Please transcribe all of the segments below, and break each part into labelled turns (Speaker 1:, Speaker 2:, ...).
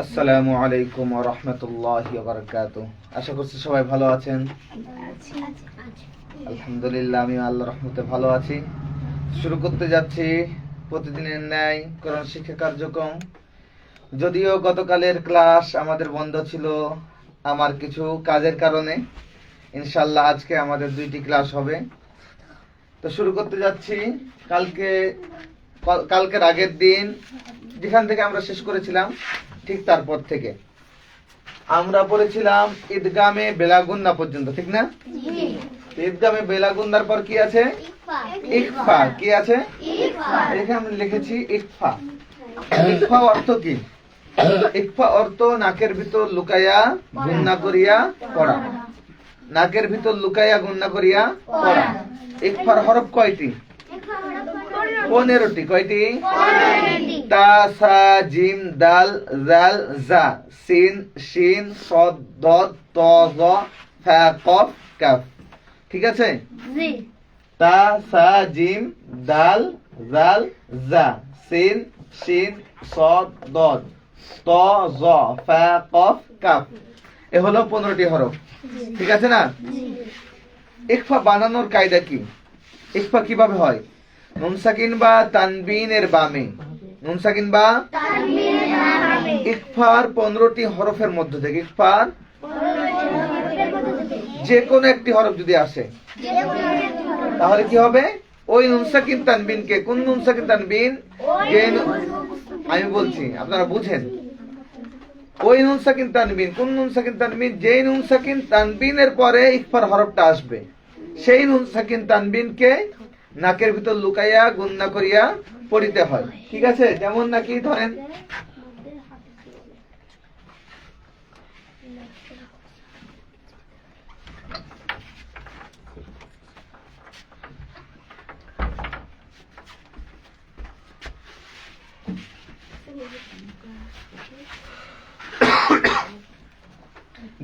Speaker 1: আসসালামু আলাইকুম ওয়া রাহমাতুল্লাহি ওয়া বারাকাতুহু। আশা করছি সবাই ভালো আছেন। আলহামদুলিল্লাহ, আমি আল্লাহর রহমতে ভালো আছি। শুরু করতে যাচ্ছি প্রতিদিনের ন্যায় কোরআন শিক্ষা কার্যক্রম। যদিও গতকালের ক্লাস আমাদের বন্ধ ছিল আমার কিছু কাজের কারণে, ইনশাআল্লাহ আজকে আমাদের 2টি ক্লাস হবে। তো শুরু করতে যাচ্ছি কালকের আগের দিন যেখান থেকে আমরা শেষ করেছিলাম ঠিক তারপর থেকে আমরা পড়েছিলাম ঈদগামে বেলাগুন্না পর্যন্ত, ঠিক না? ঈদগামে বেলাগুন্নার পর কি আছে? ইখফা। কি আছে? এখানে আমরা লিখেছি ইখফা। ইখফা অর্থ কি? ইখফা অর্থ নাকের ভিতর লুকাইয়া গুন্না করিয়া পড়া। নাকের ভিতর লুকাইয়া গুন্না করিয়া পড়া। ইখফার হরফ কয়টি? 15টি। কয়টি? তা, সা, জিম, দাল, জাল, জা, সিন, শিন, সদ, দদ, ত, জ, ফা, কফ, কাফ। ঠিক আছে? তা, সা, জিম, দাল, জাল, জা, সিন, শিন, সদ, দদ, ত, জ, ফা, কফ, কাফ। এ হলো 15টি হরফ। ঠিক আছে না? ইখফা বানানোর কায়দা কি? ইখফা কিভাবে হয়? নুন সাকিন বা তানবিনের বামে, নুন সাকিন বা ইখফার 15টি হরফের মধ্য থেকে ইখফার যে কোনো একটি হরফ যদি আসে তাহলে কি হবে? ওই নুন সাকিন তানবিনকে, কোন নুন সাকিন তানবিন? আমি বলছি আপনারা বুঝেন। ওই নুন সাকিন তানবিন, কোন নুন সাকিন তানবিন? যে নুন সাকিন তানবিনের পরে ইখফার হরফটা আসবে সেই নুন সাকিন তানবিনকে নাকের ভিতর লুকাইয়া গুন্না করিয়া পড়িতে হয়। ঠিক আছে? যেমন নাকি ধরেন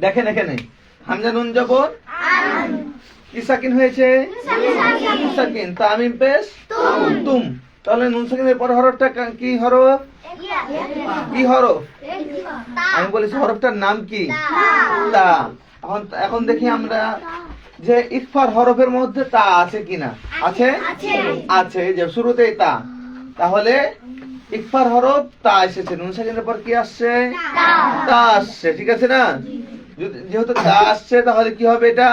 Speaker 1: দেখেন এখানে হামজা নুন জবর কি সাকিন হয়েছে? সাকিন। তামিম পেশ তুম। তাহলে নুন সাকিনের পর হরফটা কি হরফ? কি হরফ? আমি বলেছি হরফটার নাম কি? তা। এখন দেখি আমরা যে ইখফার হরফের মধ্যে তা আছে কিনা। আছে? আছে। যে শুরুতেই তা, তাহলে ইখফার হরফ তা এসেছে। নুন সাকিনের পর কি আসছে? তা আসছে। ঠিক আছে না? যেহেতু তা আসছে তাহলে কি হবে? এটা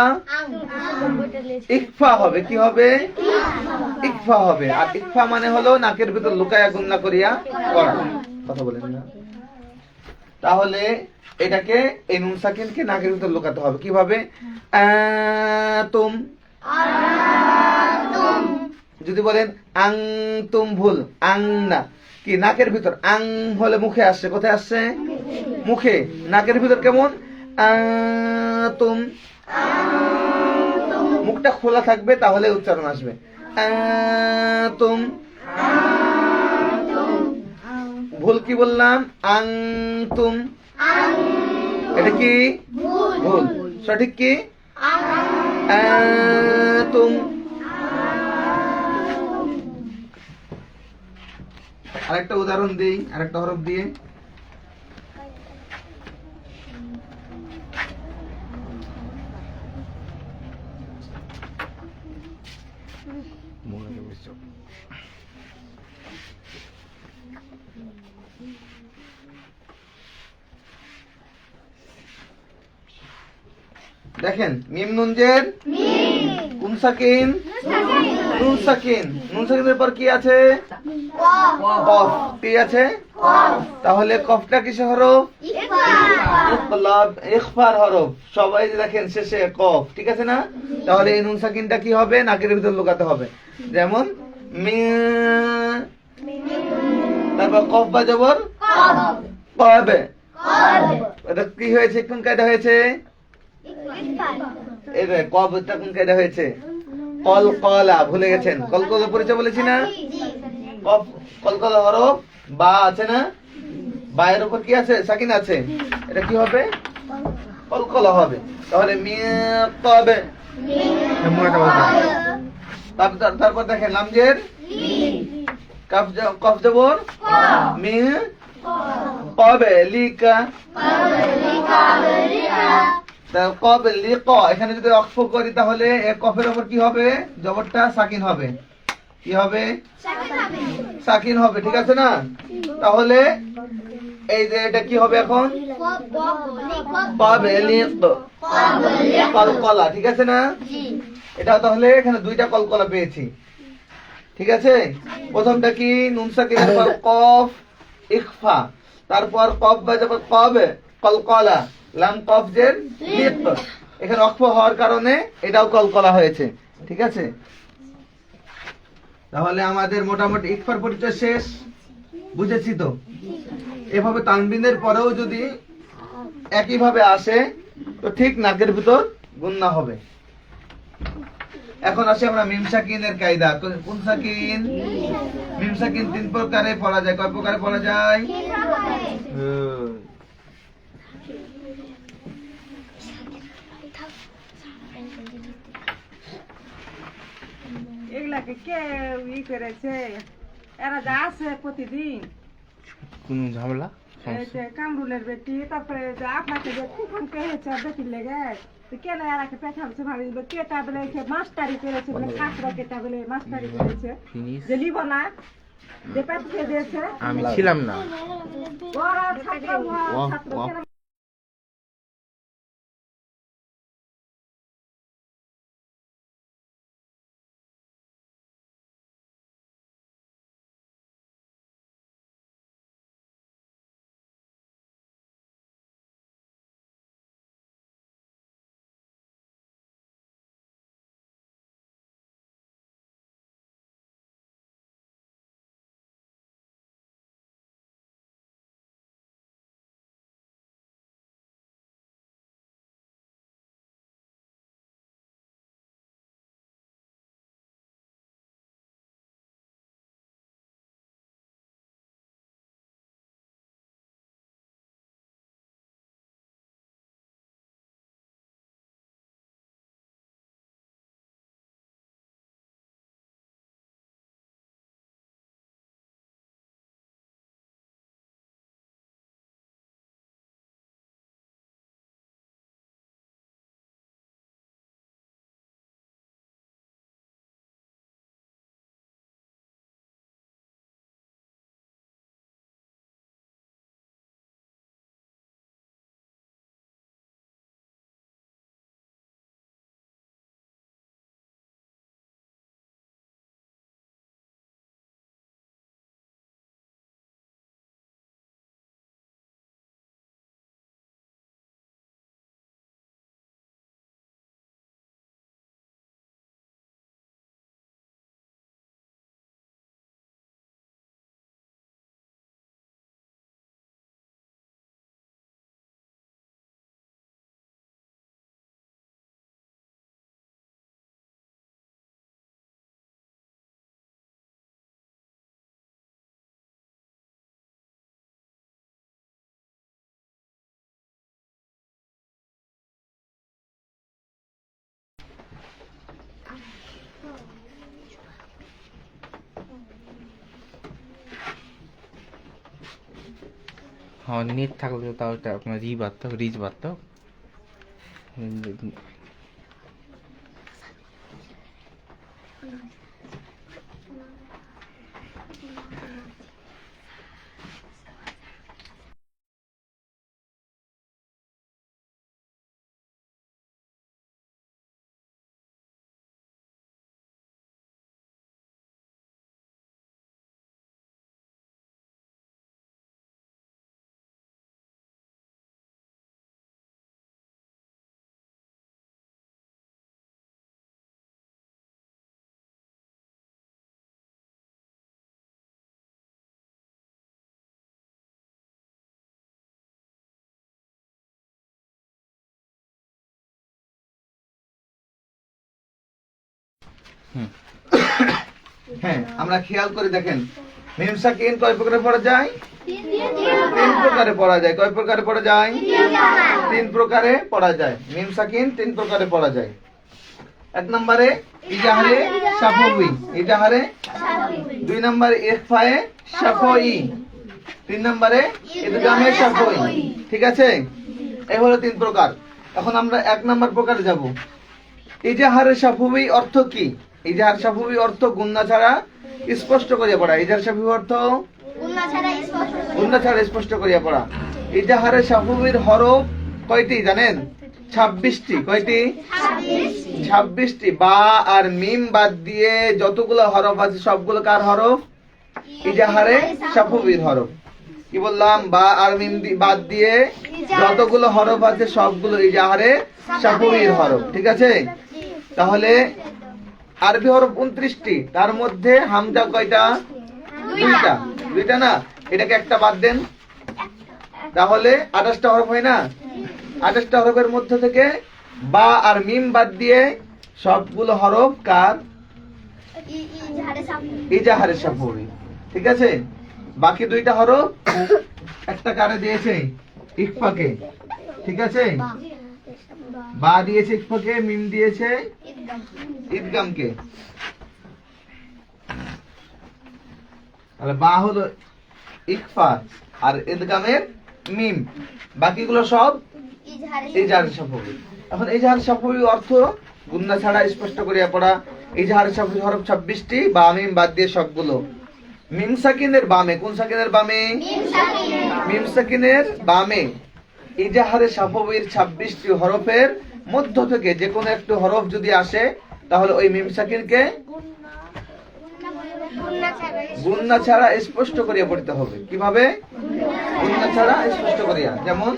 Speaker 1: ইখফা হবে। কি হবে? ইখফা হবে। আর ইখফা মানে হলো নাকের ভিতর লুকায়া গুন্না করিয়া পড়া। কথা বলেন না? তাহলে এটাকে এই নুন সাকিনকে নাকের ভিতর লুকাতে হবে। কিভাবে? তুম। যদি বলেন আং তুম, ভুল। আং না, কি নাকের ভিতর। আং হলে মুখে আসছে। কোথায় আসছে? মুখে। নাকের ভিতর কেমন? তুম। মুখটা খোলা থাকবে তাহলে উচ্চারণ আসবে। তুম। ভুল কি বললাম? আং তুম। এটা কি ভুল? সঠিক কি? তুম। আরেকটা উদাহরণ দিই আরেকটা হরফ দিয়ে। দেখেন মিম নুন জের কোন সাকিন? নুন সাকিন। নুন সাকিনের পর কি আছে? কফ। কি আছে? তাহলে কফটা কিসের হরফ? ইখফার হরফ। সবাই দেখেন শেষে কফ। ঠিক আছে না? তাহলে এই নুন সাকিনটা কি হবে? নাকের ভিতর লুকাতে হবে। যেমন তারপর কফ বা জবর কবে। এটা কি হয়েছে? কোন কায়দা হয়েছে? কবটা কোন কায়দা হয়েছে? কলকলা। ভুলে গেছেন? কলকলা পরিচয় বলেছি না? কলকলা হরফ বা আছে না? বায়ের উপর কি আছে? সাকিন আছে। এটা কি হবে? কলকলা হবে। তাহলে তারপর দেখেন লামজের কফ জবর মি, ক্বাবলিকা তা ক্বাবলিকা এখানে যদি অক্ফ করি তাহলে এই কফের উপর কি হবে জবরটা সাকিন হবে কি হবে সাকিন হবে ঠিক আছে না তাহলে এই যে এটা কি হবে এখন ক্বাবলিক কলকলা ঠিক আছে না এটা তাহলে এখানে দুইটা কলকলা পেয়েছি ঠিক আছে প্রথমটা কি নুন সাকিনের পর কফ ইখফা তারপর কফ বাজে কবে কলকলা লাম কফ জের লিক এখানে অক্ফ হওয়ার কারণে এটাও কলকলা হয়েছে ঠিক আছে তাহলে আমাদের মোটামুটি ইকফার পরিচয় শেষ বুঝেছি তো এভাবে তানবিনের পরেও যদি একই ভাবে আসে তো ঠিক নাকের ভিতর গুন্না হবে এখন আসি আমরা মিম সাকিনের কায়দা কোন সাকিন মিম সাকিন তিন প্রকারে পড়া যায় কয় প্রকারে পড়া যায়
Speaker 2: এগুলাকে কে করেছে এরা যা আছে প্রতিদিন
Speaker 1: কোন ঝামেলা
Speaker 2: এই যে কামরুলের বেটি তারপরে যে আপনাকে যে কুকুন পেয়েছে বেটির লেগে কেন এরাকে পেছাচ্ছে ভাবি কেটা বলে মাস্টারি করেছে বলে কাকড়া কেটা বলে মাস্টারি করেছে যে লিব না যে পেছে দিয়েছে
Speaker 3: আমি ছিলাম না
Speaker 2: ওরা ছাত্র ছাত্র
Speaker 3: হ্যাঁ নেট থাকলে তাও এটা আপনার রিচ বাড়তো
Speaker 1: হ্যাঁ আমরা খেয়াল করে দেখেন মিম সাকিন কয় প্রকারে পড়া যায় তিন প্রকারে পড়া যায় কয় প্রকারে পড়া যায় তিন প্রকারে পড়া যায় মিম সাকিন তিন প্রকারে পড়া যায় এক নম্বরে ইজাহারে শাফাউই ইজাহারে দুই নম্বরে ইখফায়ে শাফাই 3 নম্বরে ইদগামে শাফাবী। ঠিক আছে, এই হলো 3 প্রকার। এখন আমরা 1 নম্বর প্রকারে যাব। ইজাহারে শাফাবী অর্থ কি? ইজাহার শাফাবী অর্থ গুন্না ছাড়া স্পষ্ট করিয়া পড়া। ইজাহার শাফাবী অর্থ গুন্না ছাড়া স্পষ্ট করিয়া পড়া। ইজাহারে শাফাবীর হরফ কয়টি জানেন? 26টি। কয়টি? 26টি। বা আর মিম বাদ দিয়ে যতগুলো হরফ আছে সবগুলো কার হরফ? ইজাহারে শাফাবীর হরফ। কি বললাম? বা আর মিম বাদ দিয়ে যতগুলো হরফ আছে সবগুলো ইজাহারে শাফাবীর হরফ। ঠিক আছে, তাহলে আরবি হরফ 29টি, তার মধ্যে হামজা কয়টা? দুইটা না, এটাকে একটা বাদ দেন, তাহলে 28টা হরফ হয় না? 28টা হরফের মধ্যে থেকে বা আর মিম বাদ দিয়ে সবগুলো হরফ কার? ইজাহারে শাফাবী। ঠিক আছে, বাকি 2টা হরফ একটা কারে দিয়েছে? ইখফাকে। ঠিক আছে, বা দিয়েছে ইখফাকে, মিম দিয়েছে ইদগামকে। তাহলে বা হলো ইখফা আর ইদগামের মিম, বাকিগুলো সব ইজাহারে শাফাবী। এখন ইজাহারে শাফাবী অর্থ গুন্না ছাড়া স্পষ্ট করিয়া পড়া। ইজাহারে শাফাবী হরফ 26টি, বা মিম বাদ দিয়ে সবগুলো। মিম সাকিনের বামে, কোন সাকিনের বামে? মিম সাকিনের বামে ইজাহারে শাফাবীর 26টি হরফের মধ্য থেকে যে কোনো একটি হরফ যদি আসে তাহলে ওই মিম সাকিনকে গুন্না ছাড়া স্পষ্ট করিয়া পড়তে হবে। কিভাবে? গুন্না ছাড়া স্পষ্ট করিয়া। যেমন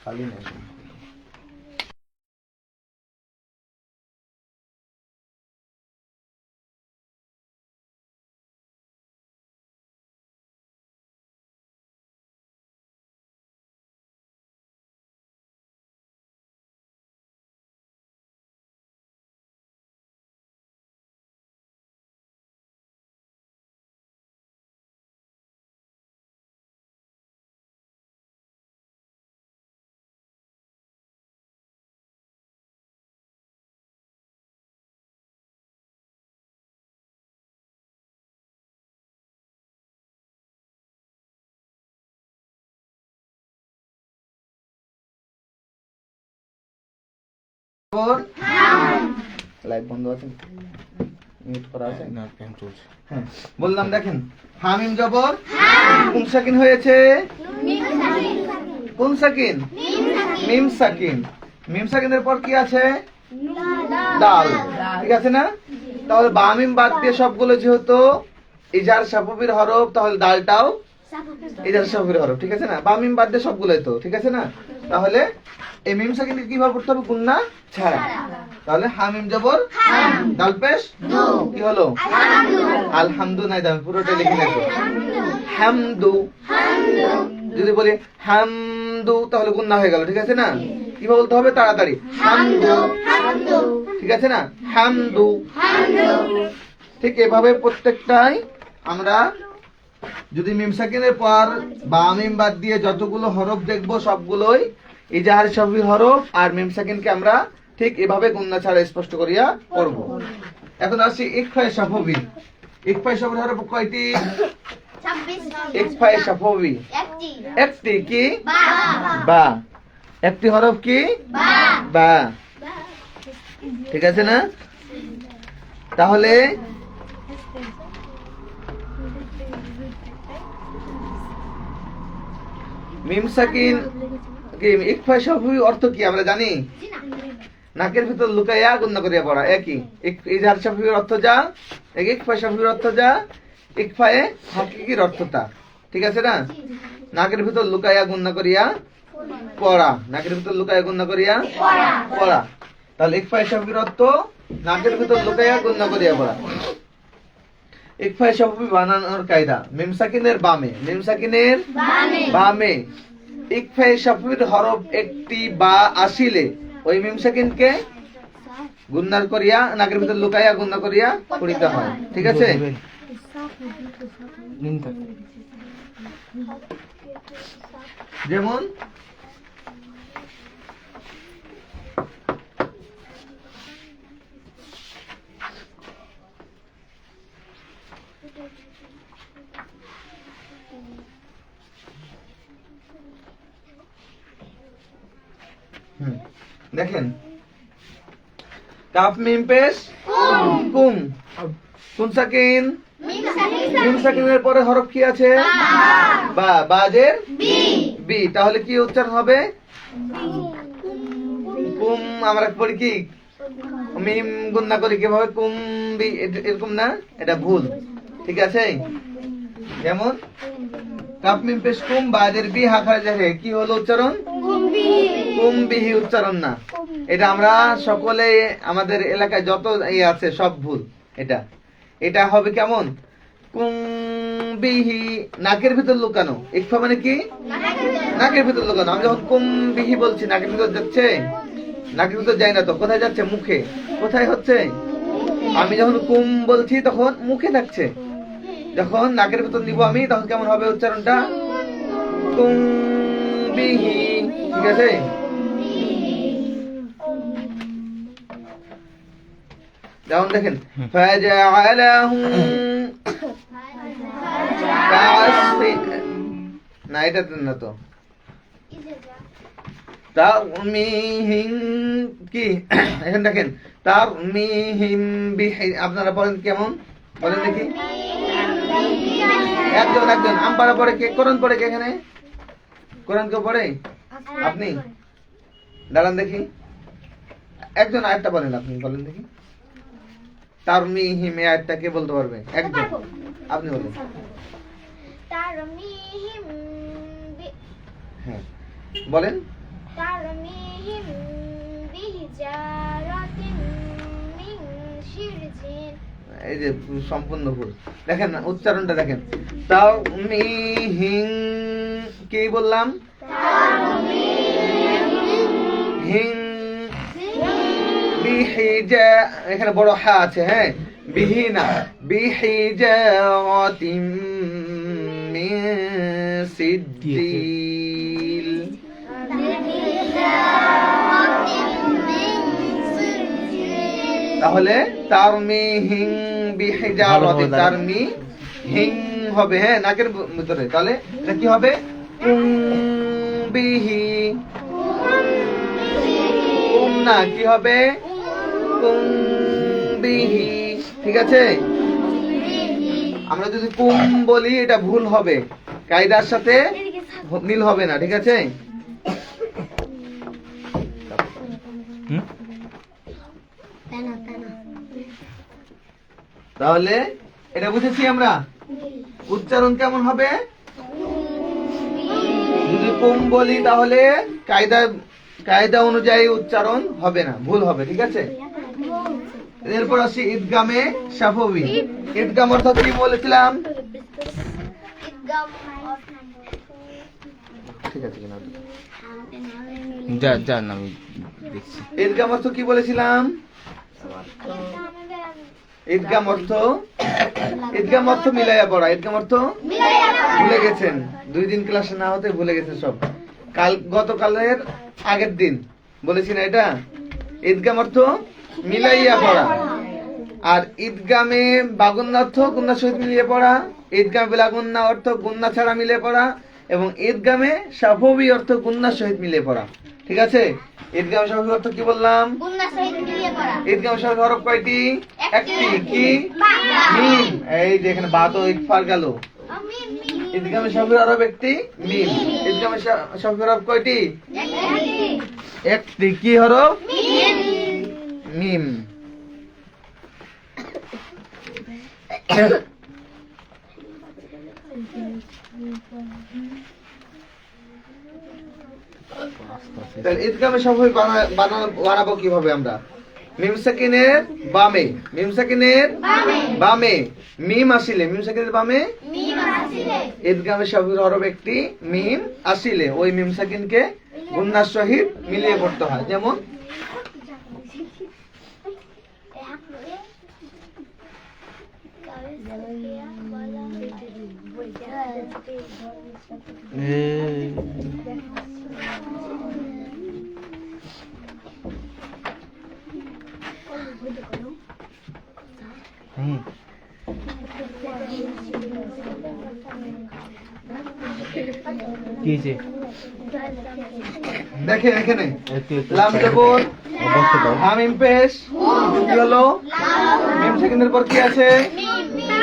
Speaker 1: খালি নেই। লাইভ বন্ধ আছে, মিউট করা আছে
Speaker 3: না, ফ্যান চলছে।
Speaker 1: হ্যাঁ, বললাম দেখেন, হামিম জবর কোন সাকিন হয়েছে? কোন সাকিন? মিম সাকিন। মিম সাকিনের পর কি আছে? ডাল। ঠিক আছে না? তাহলে বা মিম বাদ দিয়ে সবগুলো যেহেতু ইজাহার শাফাবীর হরফ, তাহলে ডালটাও ইজাহার শাফাবীর হরফ। ঠিক আছে না? বা মিম বাদ দিয়ে সবগুলোই তো। ঠিক আছে না? তাহলে এই মিম সাকিনকে কিভাবে পড়তে হবে? গুন্না ছাড়া। তাহলে হামিম জবর ডাল পেশ কি হলো? আলহামদু। নাই দাম পুরোটা লিখে নেবো। হামদু। যদি বলি হামদু তাহলে গুন্না হয়ে গেল। ঠিক আছে না? কিভাবে বলতে হবে? তাড়াতাড়ি হামদু। ঠিক আছে না? হামদু। ঠিক এভাবে প্রত্যেকটাই আমরা যদি মিম সাকিনের পর বা মিম বাদ দিয়ে যতগুলো হরফ দেখবো সবগুলোই ইজাহার শাফাবীর হরফ, আর মিম সাকিনকে আমরা ঠিক এভাবে গুন্না ছাড়া স্পষ্ট করিয়া পড়ব। এখন আসি ইখফায়ে শাফাবী। ইখফায়ে শাফাবীর হরফ কয়টি? ইখফায়ে শাফাবী একটি। কি? বা। একটি হরফ কি? বা। ঠিক আছে না? তাহলে মিম সাকিন কি ইখফায়ে শাফাবী অর্থ কি আমরা জানি? নাকের ভিতর লুকাইয়া গুন্না করিয়া পড়া। একই। ইজহার শাফাবীর অর্থ যা, ইখফায়ে শাফাবীর অর্থ যা, ইখফায়ে হাকিকির অর্থ তা। ঠিক আছে না? নাকের ভিতর লুকাইয়া গুন্না করিয়া পড়া। নাকের ভিতর লুকাইয়া গুন্না করিয়া পড়া। তাহলে ইখফায়ে শাফাবীর অর্থ নাকের ভিতর লুকাইয়া গুন্না করিয়া পড়া। ইখফায়ে শাফাবী বানানোর কায়দা। মিম সাকিনের বামে, মিম সাকিনের বামে ইখফায়ে শাফাবীর হরফ একটি বা আসিলে ওই মিম সাকিনকে গুন্নার করিয়া নাকের ভিতর লুকাইয়া গুন্না করিয়া পড়িতে হয়, ঠিক আছে?
Speaker 3: নিন থাক।
Speaker 1: যেমন দেখেন কাফ মিম পেশ কুম, কুন সাকিন, মিম সাকিনের পরে হরফ কি আছে? বা, বাজের বি, তাহলে কি উচ্চারণ হবে? কুম। আমরা পড়ি কি মিম গুন্না করি কিভাবে? কুম বি, এরকম না, এটা ভুল, ঠিক আছে? যেমন কাফ মিম পেশ কুম বাজের বি হাখার জাহে, কি হলো উচ্চারণ? কুমবিহি উচ্চারণ না। এটা আমরা সকলে আমাদের এলাকায় যত আছে সব ভুল। এটা হবে কেমন? কুমবিহি, নাকের ভিতর লুকানো। ইকফা মানে কি? নাকের ভিতর লুকানো। আমি যখন কুমবিহি বলছি নাকের ভিতর যাচ্ছে? নাকের ভিতর যায় না তো, কোথায় যাচ্ছে? মুখে। কোথায় হচ্ছে? আমি যখন কুম বলছি তখন মুখে থাকছে, যখন নাকের ভিতর নিব আমি তখন কেমন হবে উচ্চারণটা? কুমবিহি, ঠিক আছে? যেমন দেখেন ফাজআলাহু না, এটা না তো, তারমিহিম কি, এখন দেখেন তারমিহিম বিহি, আপনারা বলেন কেমন? বলেন দেখি। একজন আমপাড়া পড়ে কে? কোরআন পড়ে কে এখানে? কোরআন কেউ পড়ে? আপনি দাঁড়ান দেখি, একজন আয়াতটা বলেন, আপনি বলেন দেখি। তারমিহিম এই আয়াতটা কে বলতে পারবে? একজন, আপনি বলেন।
Speaker 4: তারমিহিম
Speaker 1: হ্যাঁ বলেন।
Speaker 4: তারমিহিম বিহিজারাতিন মিন শিরজিন।
Speaker 1: এই যে সম্পূর্ণ ভুল। দেখেন না উচ্চারণটা দেখেন, তারমিহিম কি বললাম? হিং বিহিজা, এখানে বড় হা আছে, হ্যাঁ, বিহি না, বিহিজারাতিন মিন সিদ্দিল। তাহলে তারমিহিম বিহিজারাতি, তারমিহিম হবে, হ্যাঁ, নাকের ভিতরে। তাহলে এটা কি হবে? কুমবিহি, কুম না, কি হবে? কুমবিহি, ঠিক আছে? আমরা যদি কুম বলি এটা ভুল হবে, কায়দার সাথে মিল হবে না, ঠিক আছে? তাহলে এটা বুঝেছি আমরা। উচ্চারণ কেমন হবে? যদি কুম বলি তাহলে কায়দা অনুযায়ী উচ্চারণ হবে না, ভুল হবে, ঠিক আছে? এরপর আসি ঈদগামে শাফবি। ঈদগাম অর্থ কি বলেছিলাম? ঠিক আছে কিনা?
Speaker 3: যান আমি দেখছি।
Speaker 1: ঈদগাম অর্থ কি বলেছিলাম? ঈদগাম অর্থ মিলাইয়া পড়া। ঈদগাম অর্থ ভুলে গেছেন, 2 দিন ক্লাসে না হতে ভুলে গেছেন সব। গতকালের আগের দিন বলেছি না এটা? ঈদগাম অর্থ মিলাইয়া পড়া। আর ঈদগামে বাগুন্না অর্থ গুন্নার সহিত মিলিয়ে পড়া, ঈদগামে বেলাগুন্না অর্থ গুন্না ছাড়া মিলিয়ে পড়া, এবং ঈদগামে শাফবি অর্থ গুন্নার সহিত মিলিয়ে পড়া, ঠিক আছে? ঈদগামে শাফবি অর্থ কি বললাম?
Speaker 4: গুন্নার সহিত মিলিয়ে পড়া।
Speaker 1: ঈদগামে শাফবি হরফ কয়টি? একটি, কি? মিম। এই যে এখানে বা তো ইকফার গেল। ঈদগামে শাফবি হরফ একটি, মিম। ঈদগামে শাফবি হরফ কয়টি? একটি, কি হরফ? মিম। তাহলে ঈদগামে শাফবি বানাবো কিভাবে আমরা? মিম সাকিনের বামে, মিম আসিলে, মিম সাকিনের বামে ঈদগামে শাফবির হরফ একটি, মিম আসিলে ওই মিম সাকিনকে গুন্নার সহিত মিলিয়ে পড়তে হয়। যেমন
Speaker 3: কি হয়েছে?
Speaker 1: দেখেন এখানে
Speaker 3: একটু একটু
Speaker 1: লাম জবর
Speaker 3: বসতে দাও।
Speaker 1: হামিম পেশ কি হলো? মিম সেকেন্ডের পর কি আছে?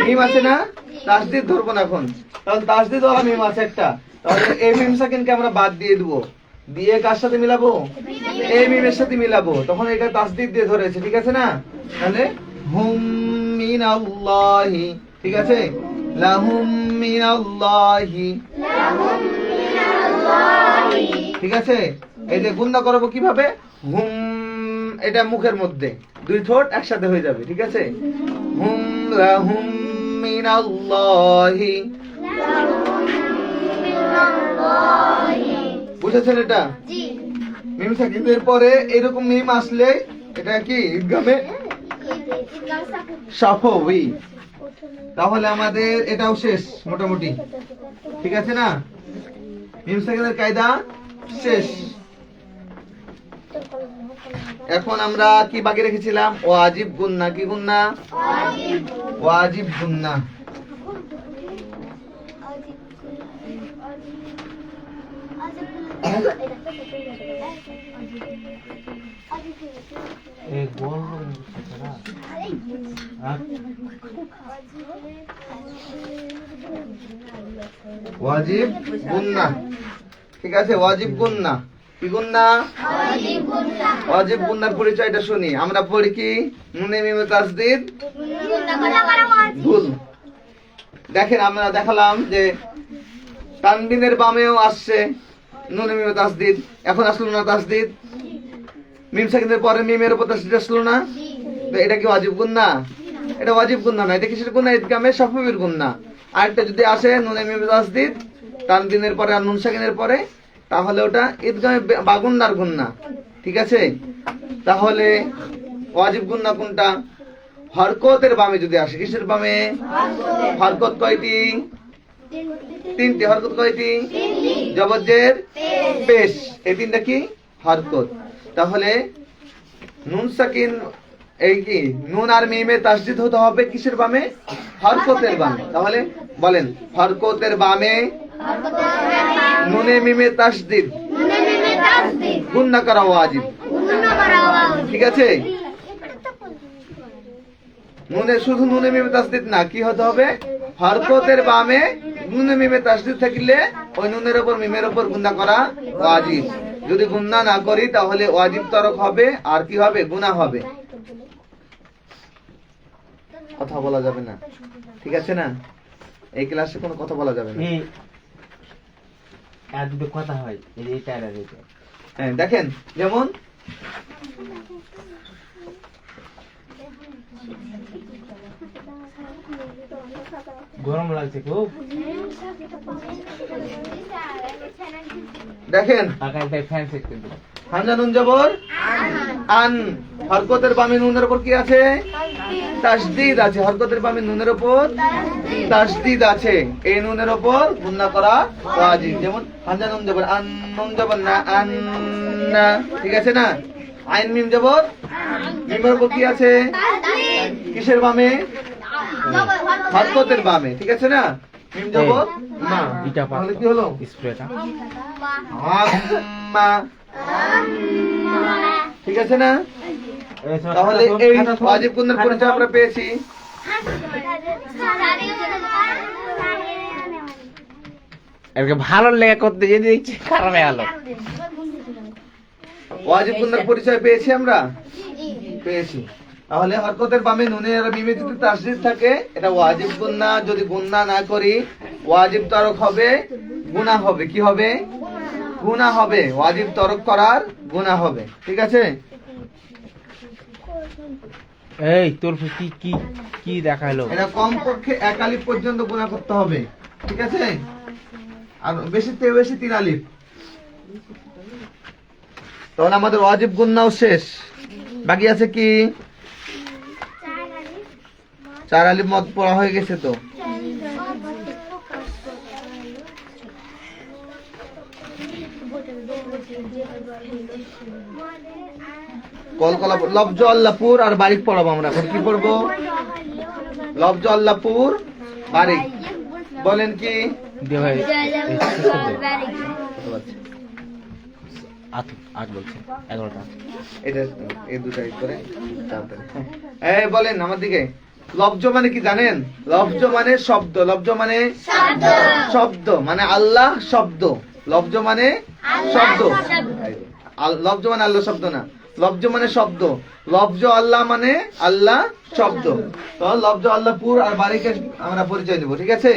Speaker 1: মিম আছে না? তাসদিদ ধরবো না এখন, তাহলে তাসদিদ ওয়ালা মিম আছে একটা, তাহলে এই মিম সেকেন্ডকে আমরা বাদ দিয়ে দেবো, দিয়ে কার সাথে মিলাবো? এই মিমের সাথে মিলাবো, তখন এটা তাসদিদ দিয়ে ধরেছে, ঠিক আছে না? তাহলে হুম মিনাল্লাহি, ঠিক আছে, লাহুম মিনাল্লাহি, ঠিক আছে। এই যে গুণনা করবো কিভাবে? হুম, এটা মুখের মধ্যে দুই ঠোঁট একসাথে হয়ে যাবে, ঠিক আছে। হুম লাহুম মিনাল্লাহি, বুঝেছেন এটা? মিম সাকিনের পরে এরকম মিম আসলে এটা কি ঈদগামে সাফাউই, তাহলে আমাদের এটাও শেষ মোটামুটি, ঠিক আছে না? মিম সাকিনের কায়দা শেষ। এখন আমরা কি বাকি রেখেছিলাম? ওয়াজিব গুন্না। কি গুন্না? ওয়াজিব গুন্না।
Speaker 3: एक बोल
Speaker 1: ওয়াজিব গুন্না, ঠিক আছে, ওয়াজিব গুন্না। কি গুন্না? ওয়াজিব গুন্নার পরিচয়টা শুনি। আমরা পড়ি কি? নুনে মিমে তাসদিদ ভুল। দেখেন আমরা দেখালাম যে তানবিনের বামেও আসছে নুনে মিমে তাসদিদ, এখন আসলো না তাসদিদ। মিম সাকিনের পরে মিমের উপর তাসদিদ আসলো না, তো এটা কি ওয়াজিব গুন্না? এটা ওয়াজিব গুন্না না, এটা কিসের গুন্না? ইদগামে সাফাউইর গুন্না। আরেকটা যদি আসে নুনে মিমে তাসদিদ তানবিনের পরে আর নুন সাকিনের পরে, তাহলে ওটা ঈদগামে বাগুন্নার গুন্না, ঠিক আছে। তাহলে ওয়াজিব গুন্না কোনটা? হরকতের বামে যদি আসে। কিসের বামে? হরকত কয়টি? তিনটি। হরকত কয়টি? জবরজের পেশ, এই তিনটা কি হরকত। তাহলে নুন সাকিন, এই কি নুন আর মিমে তাসদিদ হতে হবে কিসের বামে? হরকতের বামে। তাহলে বলেন হরকতের বামে নুনে মিমে তাসদিদ গুন্না করা ওয়াজিব, ঠিক আছে। নুনে শুধু নুনে মিমে তাসদিদ না, কি হতে হবে? হরকতের বামে নুনে মিমে তাসদিদ থাকলে ওই নুনের উপর মিমের উপর গুন্না করা ওয়াজিব। যদি গুন্না না করি তাহলে ওয়াজিব তরক হবে, আর কি হবে? গুনাহ হবে। কথা বলা যাবে না, ঠিক আছে না? এই ক্লাসে কোনো কথা বলা যাবে না।
Speaker 3: এই আর দুটো কথা হয়, এইটা আর এইটা।
Speaker 1: হ্যাঁ দেখেন, যেমন
Speaker 3: গরম লাগছে খুব।
Speaker 1: দেখেন
Speaker 3: আকাশে ফ্যান সেট করে দিন।
Speaker 1: হামজা নুন জবর আন, হরকতের বামে নুনের উপর কি আছে? তাসদিদ আছে। হরকতের বামে নুনের উপর তাসদিদ আছে, এই নুনের উপর গুন্না করা ওয়াজিব। যেমন হামজা নুন জবর আন, নুন জবর না আন না, ঠিক আছে না? আইন মিম জবর, মিমের উপর কি আছে? কিসের বামে? হরকতের বামে, ঠিক আছে না? মিম জবর মা,
Speaker 3: এটা
Speaker 1: তাহলে কি হলো?
Speaker 3: স্প্রেটা
Speaker 1: আম্মা, ঠিক আছে না? তাহলে এই ওয়াজিব গুন্নার পরিচয় আমরা পেয়েছি।
Speaker 3: এরকে ভালো লেগে করতে যদি দেখছি খারাপ হয়ে গেল।
Speaker 1: ওয়াজিব গুন্নার পরিচয় পেয়েছি আমরা, পেয়েছি। তাহলে হরকতের বামে নুনে আর মিমে যদি তাসদিদ থাকে এটা ওয়াজিব গুন্না। যদি গুন্না না করি ওয়াজিব তরক হবে, গুনাহ হবে। কি হবে? গুনাহ হবে। ওয়াজিব তরক করার গুনাহ হবে, ঠিক আছে।
Speaker 3: এই তোর কি কি কি দেখালো?
Speaker 1: এটা কমপক্ষে 1 আলিফ পর্যন্ত গুনাহ করতে হবে, ঠিক আছে। আর বেশি থেকে বেশি 3 আলিফ। তাহলে আমাদের ওয়াজিব গুন্নাও শেষ। বাকি আছে কি? চার আলিফ মদ পড়া হয়ে গেছে তো। কলকলা লফজ আল্লাহপুর আর বারিক পড়াবো আমরা। এখন কি পড়বো? লফজ আল্লাহপুর বারিক। বলেন কি?
Speaker 3: দিয়ে ভাই আট বলছে 11টা।
Speaker 1: এটা এই দুটাই করে তাড়াতাড়ি। এই বলেন আমার দিকে। লফজ মানে কি জানেন? লফজ মানে শব্দ। লফজ মানে শব্দ, মানে আল্লাহ শব্দ। লফজ মানে শব্দ। লফজ মানে আল্লাহ শব্দ না, লফজ মানে শব্দ। লফজ আল্লাহ মানে আল্লাহ শব্দ। তো লফজ আল্লাহপুর আর বারিকে আমরা পরিচয় দেব, ঠিক আছে?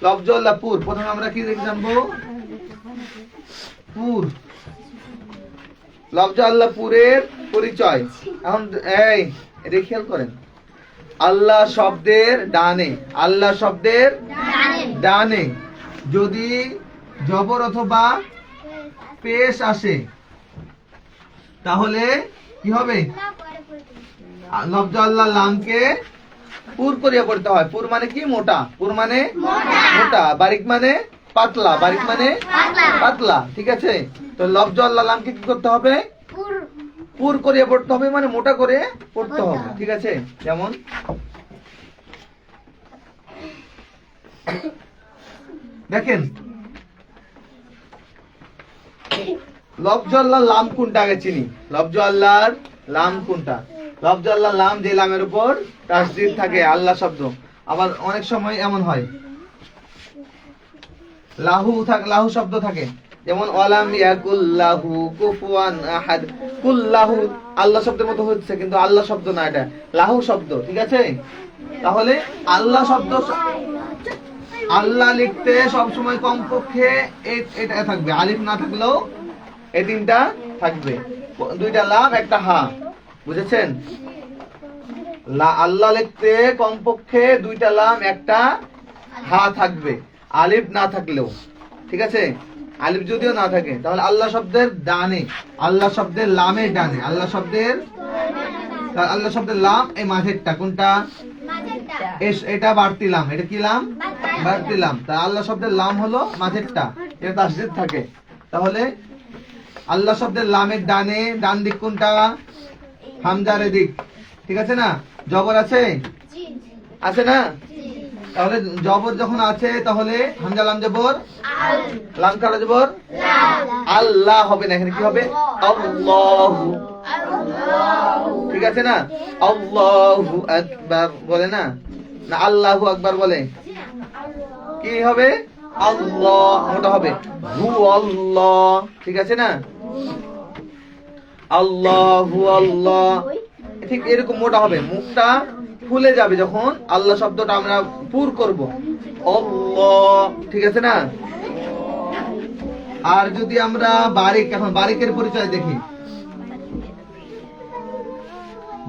Speaker 1: লফজ আল্লাহপুর প্রথমে আমরা কি দেখে জানবো? পুর। লফজ আল্লাহপুরের পরিচয়। এখন এই এটা খেয়াল করেন, আল্লাহ শব্দের ডানে, আল্লাহ শব্দের ডানে যদি জবর অথবা পেশ আসে তাহলে কি হবে? লফজ আল্লাহ লামকে পুর করিয়া পড়তে হয়। পুর মানে কি? মোটা। পুর মানে মোটা। বারিক মানে পাতলা। বারিক মানে পাতলা, ঠিক আছে? তো লফজ আল্লাহ লামকে কি করতে হবে? পুর করিয়া পড়তে হবে, মানে মোটা করে পড়তে হবে, ঠিক আছে? যেমন দেখেন লফজ আল্লাহর লাম কোনটা আগে চিনি। লফজ আল্লাহর লাম কোনটা? লফজ আল্লাহর লাম যে লামের উপর তাসদীদ থাকে, আল্লাহ শব্দ। আবার অনেক সময় এমন হয় লাহু শব্দ থাকে, যেমন ওয়ালাম ইয়াকুল্লাহু কুফুয়ান আহাদ। কুল্লাহু আল্লাহ শব্দের মতো হচ্ছে, কিন্তু আল্লাহ শব্দ না, এটা লাহু শব্দ, ঠিক আছে? তাহলে আল্লাহ শব্দ, আল্লাহ লিখতে সবসময় কমপক্ষে এটা থাকবে, আলিফ না থাকলেও এই তিনটা থাকবে, দুইটা লাম একটা হা, বুঝেছেন? আল্লাহ লিখতে কমপক্ষে দুইটা লাম একটা হা থাকবে, আলিফ না থাকলেও, ঠিক আছে? আলিফ যদিও না থাকে তাহলে আল্লাহ শব্দের ডানে, আল্লাহ শব্দের লামের ডানে, আল্লাহ শব্দের লাম এই মাঝেরটা কোনটা? এটা বাড়তি লাম। এটা কি লাম? বাড়তি লাম। তা আল্লাহ শব্দের লাম হলো মাঝেরটা, এটা তাসদীদ থাকে। তাহলে আল্লাহ শব্দের লামের ডানে, ডান দিক কোনটা? হামজার দিক, ঠিক আছে না? জবর আছে? আছে না? তাহলে জবর যখন আছে তাহলে হামজা লাম জবর, লাম কারা জবর, আল্লাহ হবে না, এখানে কি হবে? আল্লাহু, ঠিক আছে না? আল্লাহু আকবার বলে না, না আল্লাহু আকবার বলে? কি হবে? আল্লাহ, ওটা হবে হু আল্লাহ, ঠিক আছে না? আল্লাহু আল্লাহ, ঠিক এরকম মোটা হবে, মুখটা ফুলে যাবে যখন আল্লাহ শব্দটা আমরা পুর করব, আল্লাহ, ঠিক আছে না? আর যদি আমরা বারিক, এখন বারিকের পরিচয় দেখি।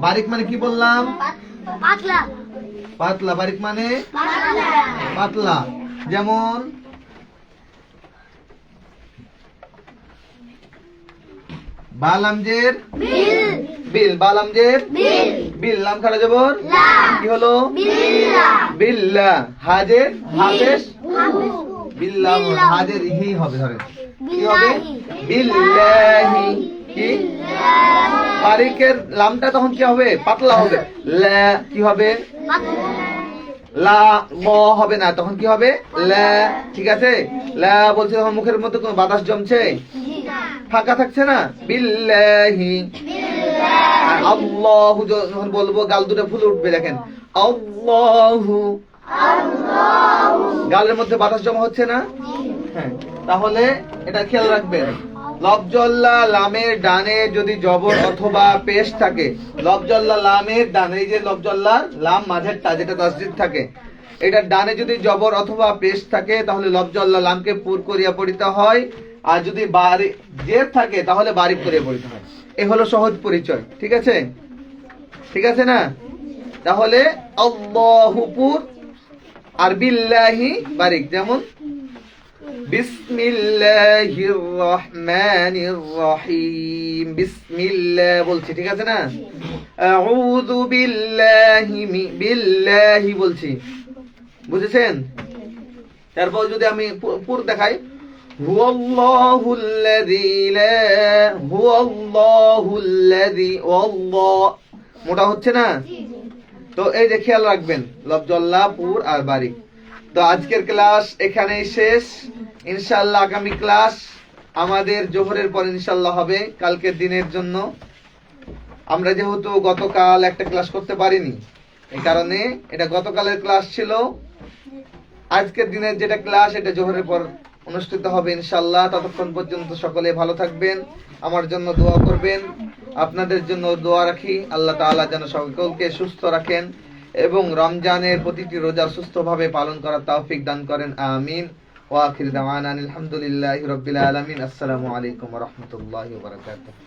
Speaker 1: বারিক মানে কি বললাম?
Speaker 4: পাতলা।
Speaker 1: পাতলা। বারিক মানে পাতলা। যেমন বালামজের বিল, বালামজের বিল, লাম খাড়া জবর কি হলো? বিল্লাহ। হাজের হাফেজ বিল্লাহ, হাজের হি হবে, ধরে কি হবে? বিল্লাহি। কি? বারিকের লামটা তখন কি হবে? পাতলা হবে। লা কি হবে? লা ল হবে না, তখন কি হবে? লা, ঠিক আছে? লা বলছে তখন মুখের মধ্যে কোনো বাতাস জমছে, ফাঁকা থাকছে না। বিল্লাহি। আর আল্লাহু যখন বলবো গাল দুটো ফুলে উঠবে, দেখেন আল্লাহু, গালের মধ্যে বাতাস জমা হচ্ছে না? হ্যাঁ, তাহলে এটা খেয়াল রাখবেন। লফজল্লাহ লামের ডানে যদি জবর অথবা পেশ থাকে, লফজল্লাহ লামের ডানে, এই যে লফজল্লাহ লাম মাঝেরটা যেটা তাসদীদ থাকে, এটার ডানে যদি জবর অথবা পেশ থাকে তাহলে লফজল্লাহ লামকে পুর করিয়া পড়িতে হয়, আর যদি বারিক জের থাকে তাহলে বারিক করিয়া পড়িতে হয়। এই হলো সহজ পরিচয়, ঠিক আছে? ঠিক আছে না? তাহলে আল্লাহু পুর আর বিল্লাহি বারিক। যেমন বিসমিল্লাহির রহমানির রহিম, বিসমিল্লাহ বলছি, ঠিক আছে না? আউযু বিল্লাহি বলছি, বুঝেছেন? তারপর যদি আমি পুর দেখাই, হুয়াল্লাহুল্লাযী লা হুয়াল্লাহুল্লাযী আল্লাহ, মোটা হচ্ছে না? তো এই যে খেয়াল রাখবেন, লফজল্লা, পুর আর বারিক। তো আজকের ক্লাস এখানেই শেষ। ইনশাআল্লাহ আগামী ক্লাস আমাদের জোহরের পর ইনশাআল্লাহ হবে কালকের দিনের জন্য। আমরা যেহেতু গতকাল একটা ক্লাস করতে পারিনি, এই কারণে এটা গতকালের ক্লাস ছিল। আজকের দিনের যেটা ক্লাস এটা জোহরের পর অনুষ্ঠিত হবে ইনশাআল্লাহ। ততক্ষণ পর্যন্ত সকলে ভালো থাকবেন, আমার জন্য দোয়া করবেন, আপনাদের জন্য দোয়া রাখি। আল্লাহ তাআলা যেন সকলকে সুস্থ রাখেন এবং রমজানের প্রতিটি রোজা সুস্থভাবে পালন করার তৌফিক দান করেন, আমিন। ওয়া আখিরু দাওয়ানা আলহামদুলিল্লাহি রাব্বিল আলামিন। আসসালামু আলাইকুম ওয়া রাহমাতুল্লাহি ওয়া বারাকাতুহু।